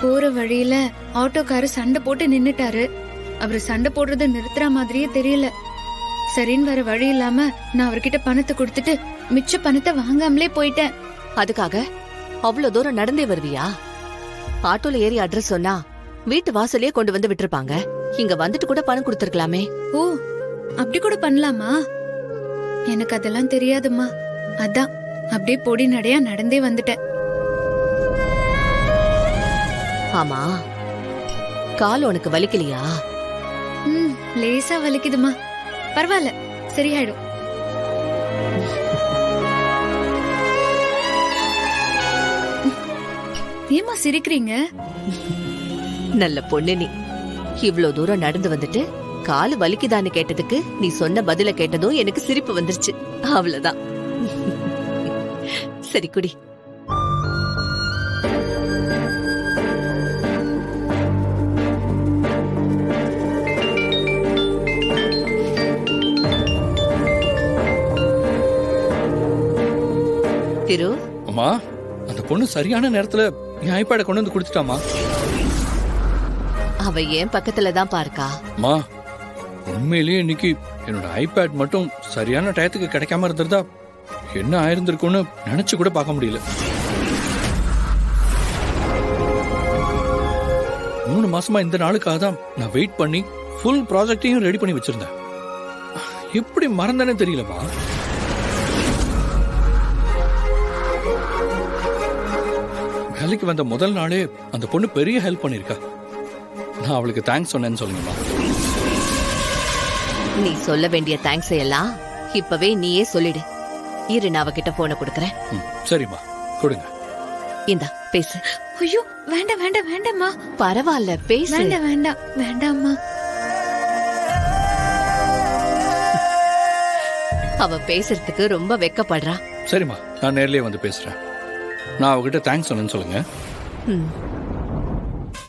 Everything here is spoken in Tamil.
போற வழியில ஆட்டோக்காரர் சண்டை போட்டு நின்னுட்டாரு. அவரு சண்டை போடுறத நிறுத்துற மாதிரியே தெரியல. சரின்னு வேற வழி இல்லாம நான் அவர்கிட்ட பணத்தை கொடுத்துட்டு மிச்ச பணத்தை வாங்காமலே போயிட்டேன். அதுக்காக அவ்வளவு தூரம் நடந்தே வருவியா? ஆட்டோல ஏறி அட்ரஸ் சொன்னா வீட்டு வாசலே கொண்டு வந்து விட்டுருப்பாங்க. இங்க வந்துட்டு கூட பணம் கொடுத்திருக்கலாமே. ஓ, அப்படி கூட பண்ணலாமா? எனக்கு அதெல்லாம் தெரியாதுமா. அதான் அப்படியே பொடி நடையா நடந்தே வந்துட்டேன். ஆமா, கால் உனக்கு வலிக்கலையா? லேசா வலிக்குதுமா. பரவாயில்ல, சரியாயிடும். ஏமா சிரிக்கிறீங்க? நல்ல பொண்ணு நீ. இவ்ளோ தூரம் நடந்து வந்துட்டு காலு வலிக்குதான்னு கேட்டதுக்கு நீ சொன்ன பதில கேட்டதும் எனக்கு சிரிப்பு வந்துருச்சு. அவ்வளவுதான். சரி குடி. திரு, அம்மா, அந்த பொண்ணு சரியான நேரத்துல என் ஐபேட கொண்டு வந்து கொடுத்துட்டாமா. அவ ஏன் பக்கத்துல தான் பார்க்கா. அம்மா, உண்மையிலேயே இன்னைக்கு என்னோட ஐபேட் மட்டும் சரியான டயத்துக்கு கிடைக்காம இருந்திருந்தா என்ன ஆயிருந்திருக்கும்னு நினைச்சு கூட பார்க்க முடியல. 3 மாசமா இந்த நாளுக்காக தான் நான் வெயிட் பண்ணி ஃபுல் ப்ராஜெக்டையும் ரெடி பண்ணி வச்சிருந்தேன். எப்படி மறந்தேனே தெரியலமா. வேலைக்கு வந்த முதல் நாளே அந்த பொண்ணு பெரிய ஹெல்ப் பண்ணிருக்கா. நான் அவளுக்கு தேங்க்ஸ் சொன்னேன்னு சொல்லுங்கம்மா. நீ சொல்ல வேண்டிய தேங்க்ஸ் எல்லாம் இப்பவே நீயே சொல்லிடு. இரு, நான் அவகிட்ட போனை கொடுக்கறேன். சரிம்மா, கொடுங்க. இந்தா பேசு. ஐயோ, வேண்டாம் வேண்டாம் வேண்டாம்மா. பரவாயில்ல, பேசு. வேண்டாம் வேண்டாம் வேண்டாம்மா. அவ பேசுறதுக்கு ரொம்ப வெக்கப்படுறா. சரிம்மா, நான் நேர்லயே வந்து பேசுறேன். நான் அவகிட்ட தேங்க்ஸ் சொன்னேன்னு சொல்லுங்க.